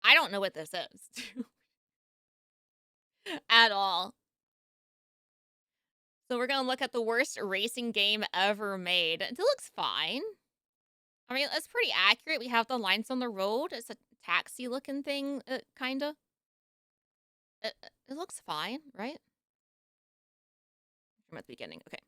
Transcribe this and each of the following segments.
I don't know what this is at all. So we're gonna look at the worst racing game ever made. It looks fine. I mean, it's pretty accurate. We have the lines on the road. It's a taxi looking thing, kinda. It looks fine, right? From at the beginning. Okay.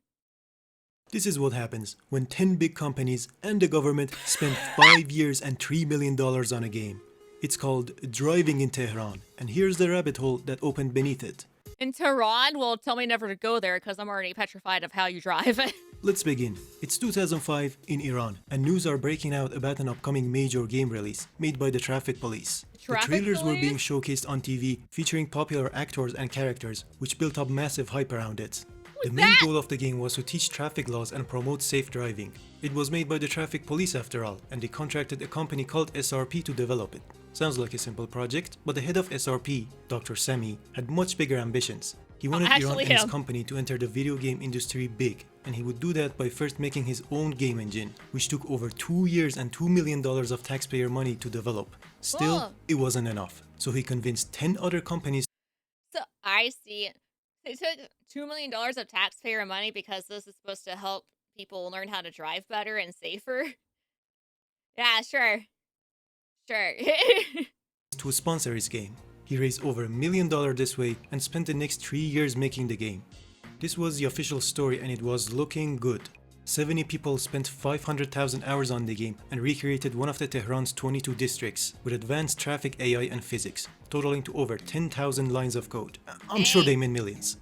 This is what happens when 10 big companies and the government spend 5 years and $3 million on a game. It's called Driving in Tehran, and here's the rabbit hole that opened beneath it. In Tehran, well, tell me never to go there because I'm already petrified of how you drive. Let's begin. It's 2005 in Iran, and news are breaking out about an upcoming major game release made by the traffic police. The trailers were being showcased on TV, featuring popular actors and characters, which built up massive hype around it. The main goal of the game was to teach traffic laws and promote safe driving. It was made by the traffic police after all, and they contracted a company called SRP to develop it. Sounds like a simple project, but the head of SRP, Dr. Sepi, had much bigger ambitions. He wanted Iran and his company to enter the video game industry big, and he would do that by first making his own game engine, which took over 2 years and $2 million of taxpayer money to develop. Still, it wasn't enough, so he convinced 10 other companies. So I see. They took $2 million of taxpayer money because this is supposed to help people learn how to drive better and safer. Yeah, sure. Sure. To sponsor his game. He raised over $1 million this way and spent the next 3 years making the game. This was the official story and it was looking good. 70 people spent 500,000 hours on the game and recreated one of the Tehran's 22 districts with advanced traffic AI and physics, totaling to over 10,000 lines of code. I'm sure they meant millions.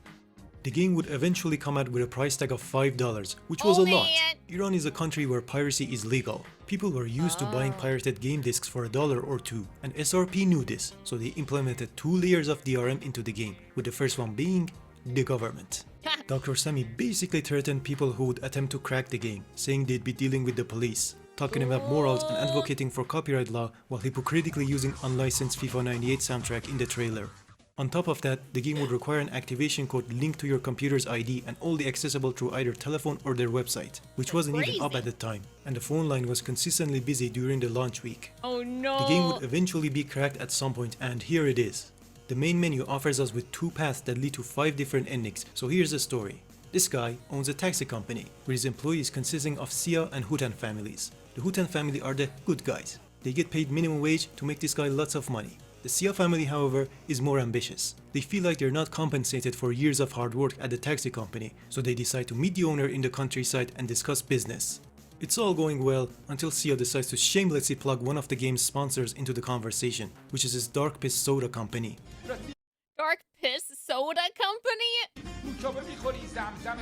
The game would eventually come out with a price tag of $5, which was a lot. Iran is a country where piracy is legal. People were used to buying pirated game discs for $1 or $2, and SRP knew this, so they implemented 2 layers of DRM into the game, with the first one being the government. Dr. Sepi basically threatened people who would attempt to crack the game, saying they'd be dealing with the police, talking about morals and advocating for copyright law while hypocritically using unlicensed FIFA 98 soundtrack in the trailer. On top of that, the game would require an activation code linked to your computer's ID and only accessible through either telephone or their website, which wasn't even up at the time, and the phone line was consistently busy during the launch week. Oh no! The game would eventually be cracked at some point, and here it is. The main menu offers us with 2 paths that lead to 5 different endings, so here's the story. This guy owns a taxi company, with his employees consisting of Sia and Hutan families. The Hutan family are the good guys. They get paid minimum wage to make this guy lots of money. The Sia family, however, is more ambitious. They feel like they're not compensated for years of hard work at the taxi company, so they decide to meet the owner in the countryside and discuss business. It's all going well until Sia decides to shamelessly plug one of the game's sponsors into the conversation, which is his Dark Piss Soda company. Dark Piss Soda Company? Zamzam?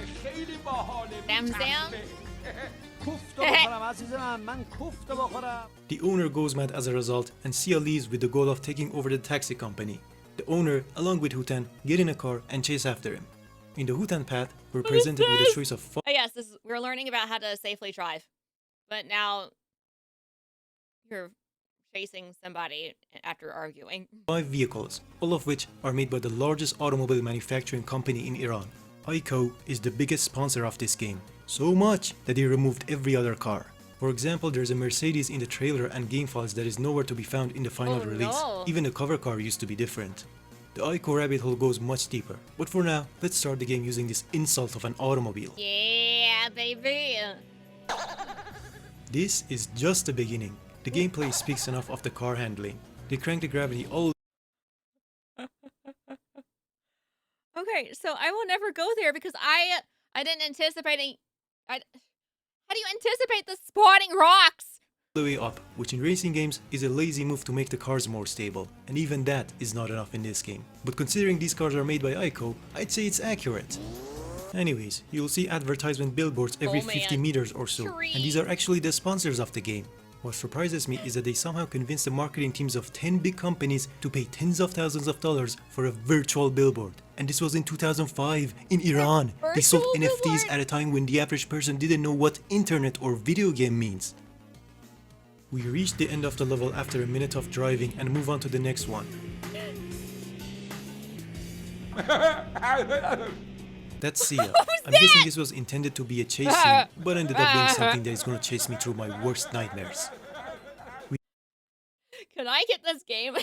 The owner goes mad as a result, and Sia leaves with the goal of taking over the taxi company. The owner, along with Hutan, get in a car and chase after him. In the Hutan path, we're presented with a choice of Oh yes, we're learning about how to safely drive. But now you're chasing somebody after arguing. 5 vehicles, all of which are made by the largest automobile manufacturing company in Iran. ICO is the biggest sponsor of this game, so much that they removed every other car. For example, there's a Mercedes in the trailer and game files that is nowhere to be found in the final release. No. Even the cover car used to be different. The ICO rabbit hole goes much deeper, but for now, let's start the game using this insult of an automobile. Yeah, baby! This is just the beginning. The gameplay speaks enough of the car handling. They crank the gravity all. Okay, so I will never go there because I didn't anticipate how do you anticipate the spawning rocks? The way up, which in racing games is a lazy move to make the cars more stable, and even that is not enough in this game. But considering these cars are made by ICO, I'd say it's accurate. Anyways, you'll see advertisement billboards every 50 meters or so, and these are actually the sponsors of the game. What surprises me is that they somehow convinced the marketing teams of 10 big companies to pay tens of thousands of dollars for a virtual billboard. And this was in 2005 in Iran. They sold NFTs at a time when the average person didn't know what internet or video game means. We reach the end of the level after a minute of driving and move on to the next one. That's Sia. I'm guessing this was intended to be a chase scene, but ended up being something that is gonna chase me through my worst nightmares. Can I get this game?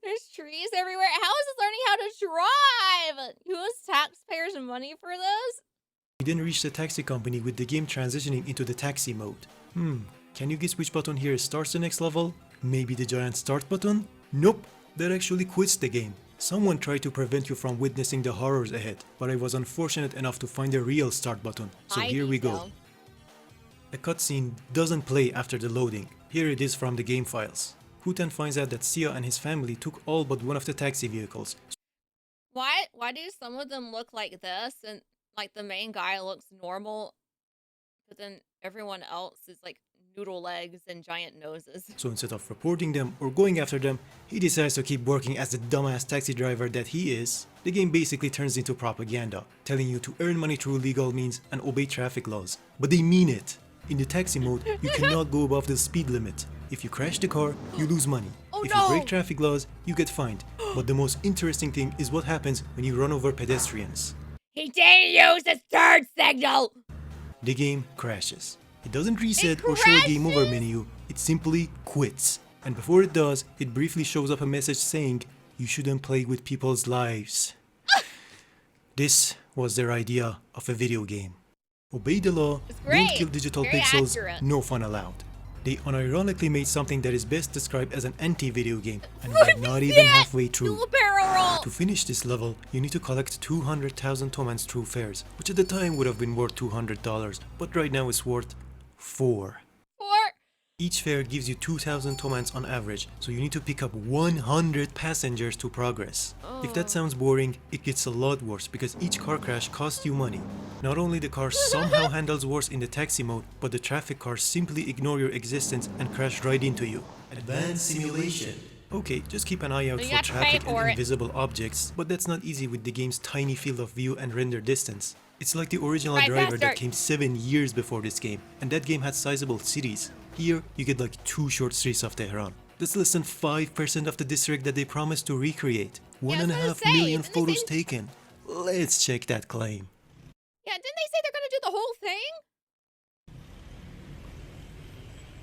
There's trees everywhere. How is it learning how to drive? Who has taxpayers' money for this? We then reach the taxi company with the game transitioning into the taxi mode. Can you guess which button here starts the next level? Maybe the giant start button? Nope, that actually quits the game. Someone tried to prevent you from witnessing the horrors ahead, but I was unfortunate enough to find the real start button, so here we go. A cutscene doesn't play after the loading. Here it is from the game files. Hutan finds out that Sia and his family took all but one of the taxi vehicles. Why do some of them look like this and like the main guy looks normal, but then everyone else is like noodle legs and giant noses? So instead of reporting them or going after them, he decides to keep working as the dumbass taxi driver that he is. The game basically turns into propaganda, telling you to earn money through legal means and obey traffic laws. But they mean it. In the taxi mode, you cannot go above the speed limit. If you crash the car, you lose money. If you break traffic laws, you get fined. But the most interesting thing is what happens when you run over pedestrians. He didn't use his third signal! The game crashes. It doesn't reset or show a game over menu, it simply quits. And before it does, it briefly shows up a message saying, you shouldn't play with people's lives. This was their idea of a video game. Obey the law, don't kill digital pixels, no fun allowed. They unironically made something that is best described as an anti-video game, and we're not even halfway through. To finish this level, you need to collect 200,000 tomans through fairs, which at the time would have been worth $200, but right now it's worth 4. Each fare gives you 2,000 tomans on average, so you need to pick up 100 passengers to progress. If that sounds boring, it gets a lot worse because each car crash costs you money. Not only the car somehow handles worse in the taxi mode, but the traffic cars simply ignore your existence and crash right into you. Advanced simulation. Okay, just keep an eye out for traffic and invisible objects, but that's not easy with the game's tiny field of view and render distance. It's like the original Driver that came 7 years before this game, and that game had sizable cities. Here, you get like 2 short streets of Tehran. That's less than 5% of the district that they promised to recreate. 1.5 million photos taken. Let's check that claim. Yeah, didn't they say they're gonna do the whole thing?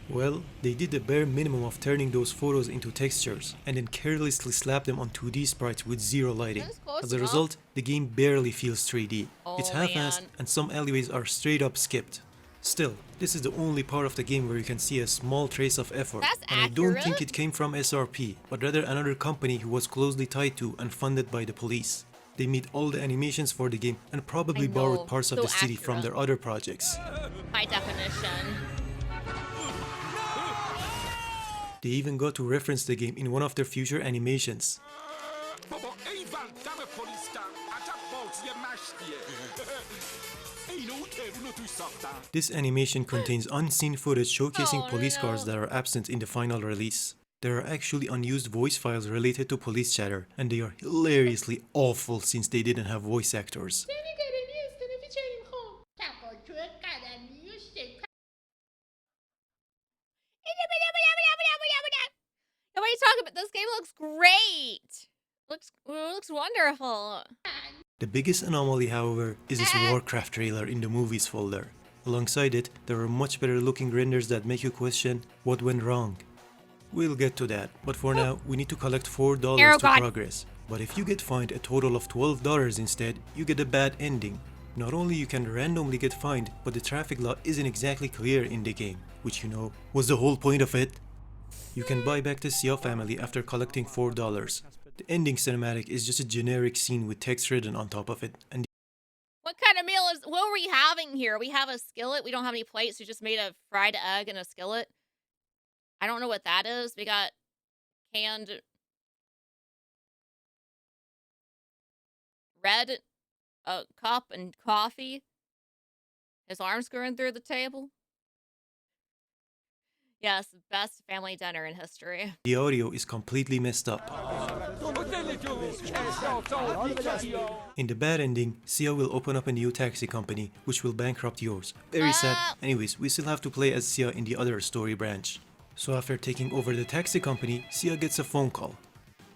Well, they did the bare minimum of turning those photos into textures, and then carelessly slapped them on 2D sprites with zero lighting. As a result, the game barely feels 3D. It's half-assed, and some alleyways are straight up skipped. Still, this is the only part of the game where you can see a small trace of effort, and I don't think it came from SRP, but rather another company who was closely tied to and funded by the police. They made all the animations for the game and probably borrowed parts of the city from their other projects. By definition. They even got to reference the game in one of their future animations. This animation contains unseen footage showcasing police cars that are absent in the final release. There are actually unused voice files related to police chatter, and they are hilariously awful since they didn't have voice actors. What are you talking about? This game looks great. Looks wonderful. The biggest anomaly, however, is this Warcraft trailer in the movies folder. Alongside it, there are much better looking renders that make you question what went wrong. We'll get to that, but for now, we need to collect $4 to progress. But if you get fined a total of $12 instead, you get a bad ending. Not only you can randomly get fined, but the traffic law isn't exactly clear in the game, which you know was the whole point of it. You can buy back the Sia family after collecting $4. The ending cinematic is just a generic scene with text written on top of it. And what kind of meal is, what are we having here? We have a skillet. We don't have any plates. We just made a fried egg in a skillet. I don't know what that is. We got canned red cup and coffee. His arms going through the table. Yes, best family dinner in history. The audio is completely messed up. In the bad ending, Sia will open up a new taxi company, which will bankrupt yours. Very sad. Anyways, we still have to play as Sia in the other story branch. So after taking over the taxi company, Sia gets a phone call.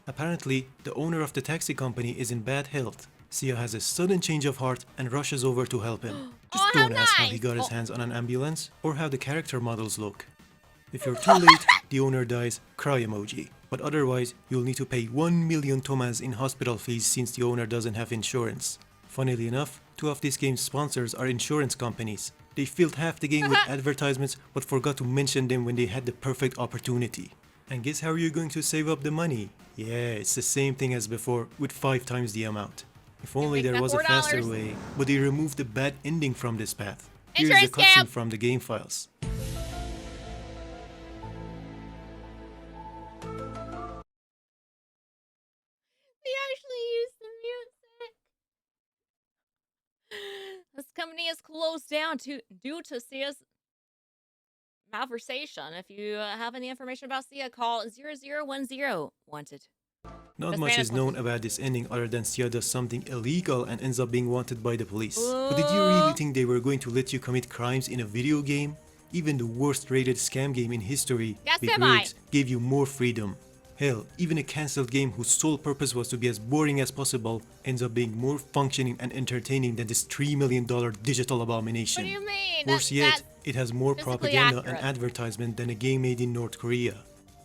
Apparently, the owner of the taxi company is in bad health. Sia has a sudden change of heart and rushes over to help him. Just Oh, how don't ask how he nice. got his Oh, hands on an ambulance or how the character models look. If you're too late, the owner dies, cry emoji. But otherwise, you'll need to pay 1 million tomas in hospital fees since the owner doesn't have insurance. Funnily enough, two of this game's sponsors are insurance companies. They filled half the game with advertisements but forgot to mention them when they had the perfect opportunity. And guess how you're going to save up the money? Yeah, it's the same thing as before, with 5 times the amount. If only make there that was a faster $4. way, but they removed the bad ending from this path. Here's the Insurance scam. cutscene from the game files. They actually used the music. This company is closed down due to Sia's malversation. If you have any information about Sia, call 0010. Wanted. Not This much man is is known wanted. about this ending other than Sia does something illegal and ends up being wanted by the police. But did you Oh. really think they were going to let you commit crimes in a video game? Even the worst rated scam game in history, Yes, Big Sepi. Rigs, gave you more freedom. Hell, even a cancelled game whose sole purpose was to be as boring as possible ends up being more functioning and entertaining than this $3 million digital abomination. What do you mean? Worse yet, That's it has more physically propaganda accurate. and advertisement than a game made in North Korea.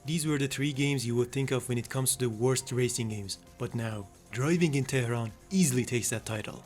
These were the 3 games you would think of when it comes to the worst racing games, but now, Driving in Tehran easily takes that title.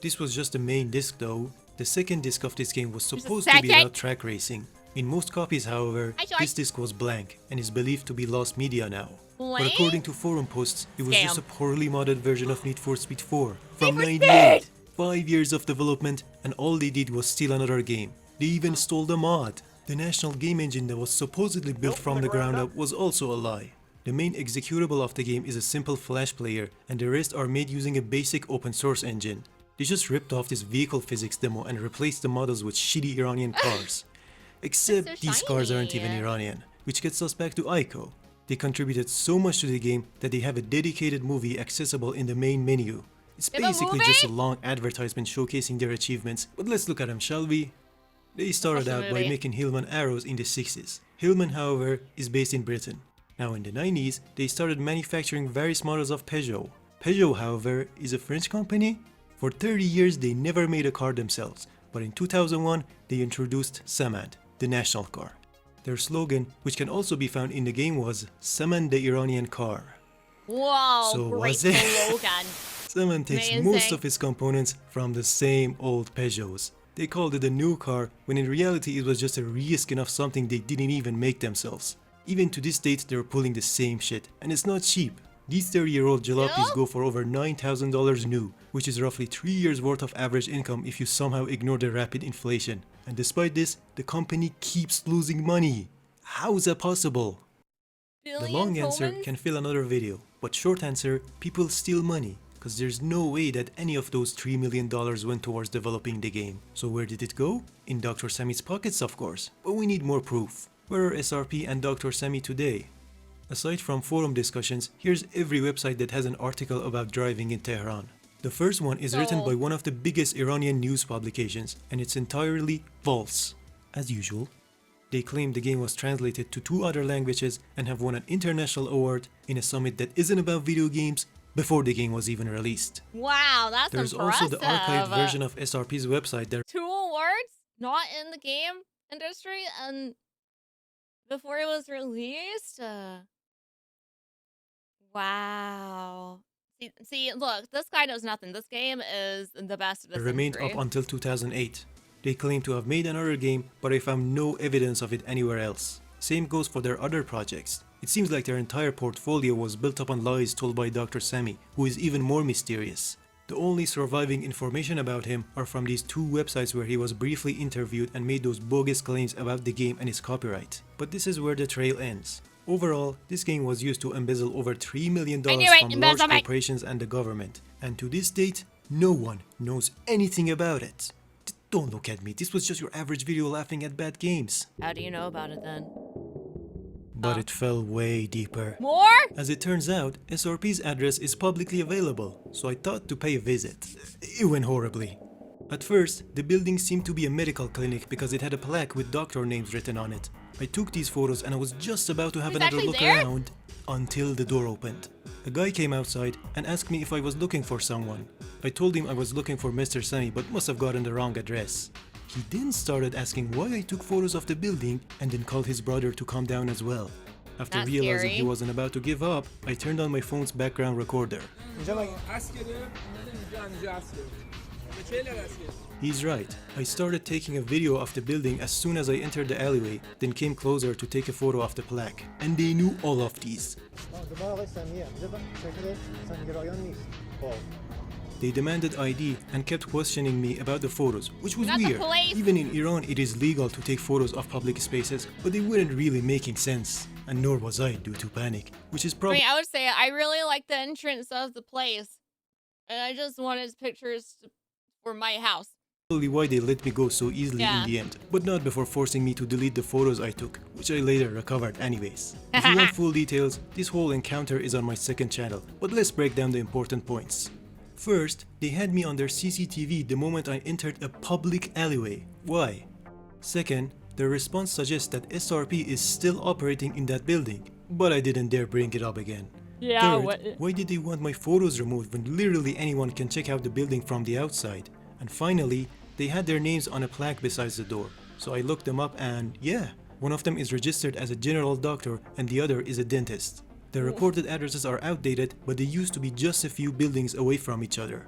This was just the main disc though. The second disc of this game was There's a supposed to be second? about track racing. In most copies, however, Hi, George. this disc was blank and is believed to be lost media now. But Blank? according to forum posts, it was just Scam. a poorly modded version of Need for Speed 4 from for 98. Speed! 5 years of development and all they did was steal another game. They even stole the mod. The national game engine that was supposedly built from the ground up was also a lie. The main executable of the game is a simple flash player and the rest are made using a basic open source engine. They just ripped off this vehicle physics demo and replaced the models with shitty Iranian cars. Except so these cars aren't even shiny. Iranian, which gets us back to Aiko. They contributed so much to the game that they have a dedicated movie accessible in the main menu. It's They have a basically just a movie? long advertisement showcasing their achievements, but let's look at them, shall we? They started Watch the out by movie. making Hillman arrows in the 60s. Hillman, however, is based in Britain. Now in the 90s, they started manufacturing various models of Peugeot. Peugeot, however, is a French company. For 30 years, they never made a car themselves, but in 2001, they introduced Samand, the national car. Their slogan, which can also be found in the game, was Samand the Iranian car. Whoa, So great was it? slogan. Samand takes Amazing. most of its components from the same old Peugeots. They called it a new car, when in reality it was just a reskin of something they didn't even make themselves. Even to this date, they're pulling the same shit, and it's not cheap. These 30-year-old jalopies Still? go for over $9,000 new, which is roughly 3 years worth of average income if you somehow ignore the rapid inflation. And despite this, the company keeps losing money. How is that possible? The long answer Billion can fill another video, but short answer, people steal money. Cause there's no way that any of those $3 million went towards developing the game. So where did it go? In Dr. Sammy's pockets, of course. But we need more proof. Where are SRP and Dr. Sammy today? Aside from forum discussions, here's every website that has an article about driving in Tehran. The first one is written by Sold. one of the biggest Iranian news publications, and it's entirely false. As usual. They claim the game was translated to 2 other languages and have won an international award in a summit that isn't about video games before the game was even released. Wow, that's There's impressive. also the archived version of SRP's website that 2 awards, not in the game industry, and before it was released. Wow. See, look, this guy knows nothing. This game is the best of the remained century. up until 2008. They claim to have made another game, but I found no evidence of it anywhere else. Same goes for their other projects. It seems like their entire portfolio was built upon lies told by Dr. Sammy, who is even more mysterious. The only surviving information about him are from these 2 websites where he was briefly interviewed and made those bogus claims about the game and its copyright. But this is where the trail ends. Overall, this game was used to embezzle over $3 million I knew it, from large embezzlement. corporations and the government. And to this date, no one knows anything about it. Don't look at me, this was just your average video laughing at bad games. How do you know about it then? But it fell way deeper. More? As it turns out, SRP's address is publicly available, so I thought to pay a visit. It went horribly. At first, the building seemed to be a medical clinic because it had a plaque with doctor names written on it. I took these photos and I was just about to have He's another actually look there? around until the door opened. A guy came outside and asked me if I was looking for someone. I told him I was looking for Mr. Sami but must have gotten the wrong address. He then started asking why I took photos of the building and then called his brother to come down as well. After That's realizing he scary. wasn't about to give up, I turned on my phone's background recorder. He's right. I started taking a video of the building as soon as I entered the alleyway, then came closer to take a photo of the plaque. And they knew all of these. They demanded ID and kept questioning me about the photos, which was Not the weird. police. Even in Iran, it is legal to take photos of public spaces, but they weren't really making sense. And nor was I due to panic, which is I probably mean, I would say I really like the entrance of the place, and I just wanted pictures for my house. why they let me go so easily in Yeah. the end, but not before forcing me to delete the photos I took, which I later recovered anyways. If you want full details, this whole encounter is on my second channel, but let's break down the important points. First, they had me on their CCTV the moment I entered a public alleyway. Why? Second, their response suggests that SRP is still operating in that building, but I didn't dare bring it up again. Yeah, Third, why did they want my photos removed when literally anyone can check out the building from the outside? And finally, they had their names on a plaque beside the door, so I looked them up and yeah, one of them is registered as a general doctor and the other is a dentist. Their reported addresses are outdated, but they used to be just a few buildings away from each other.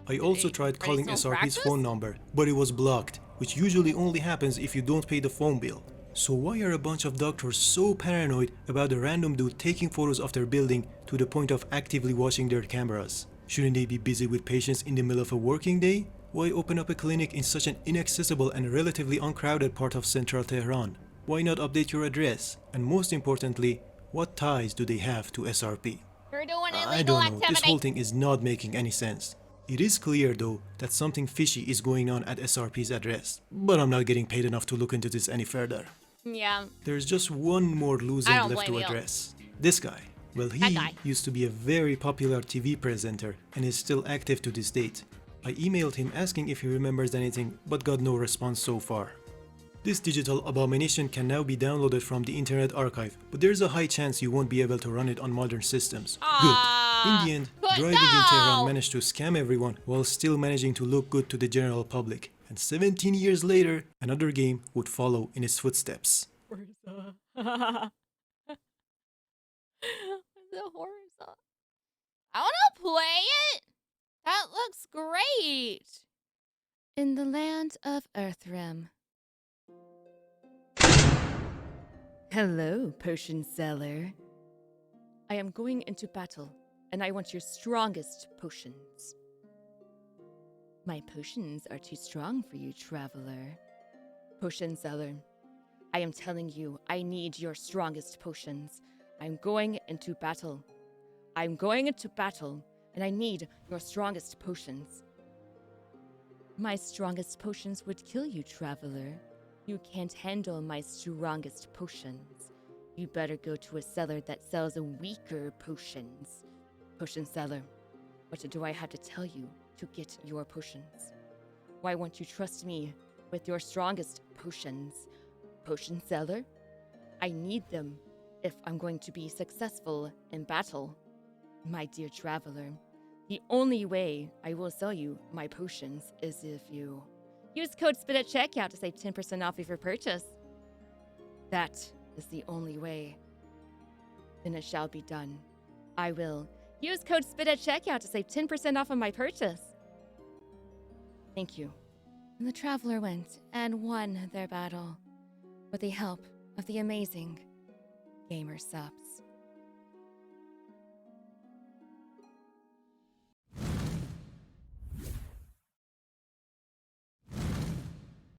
I also tried calling still SRP's practice? phone number, but it was blocked, which usually only happens if you don't pay the phone bill. So why are a bunch of doctors so paranoid about a random dude taking photos of their building to the point of actively watching their cameras? Shouldn't they be busy with patients in the middle of a working day? Why open up a clinic in such an inaccessible and relatively uncrowded part of central Tehran? Why not update your address? And most importantly, what ties do they have to SRP? you're doing I illegal don't know, this activity. whole thing is not making any sense. It is clear though that something fishy is going on at SRP's address, but I'm not getting paid enough to look into this any further. Yeah, There's just one more loose I end don't left to blame you. address. This guy. Well, That he guy. used to be a very popular TV presenter and is still active to this date. I emailed him asking if he remembers anything, but got no response so far. This digital abomination can now be downloaded from the Internet Archive, but there's a high chance you won't be able to run it on modern systems. Good. In the end, But Driving in Tehran no! managed to scam everyone while still managing to look good to the general public. And 17 years later, another game would follow in its footsteps. Where's the horse? I want to play it. That looks great. In the land of Earthrim. Hello, potion seller. I am going into battle, and I want your strongest potions. My potions are too strong for you, traveler. Potion seller, I am telling you, I need your strongest potions. I'm going into battle. I'm going into battle, and I need your strongest potions. My strongest potions would kill you, traveler. You can't handle my strongest potions. You better go to a seller that sells weaker potions. Potion seller, what do I have to tell you to get your potions? Why won't you trust me with your strongest potions? Potion seller, I need them if I'm going to be successful in battle. My dear traveler, the only way I will sell you my potions is if you use code SPIT at checkout to save 10% off of your purchase. That is the only way. Then it shall be done. I will use code SPIT at checkout to save 10% off of my purchase. Thank you. And the traveler went and won their battle with the help of the amazing Gamer Subs.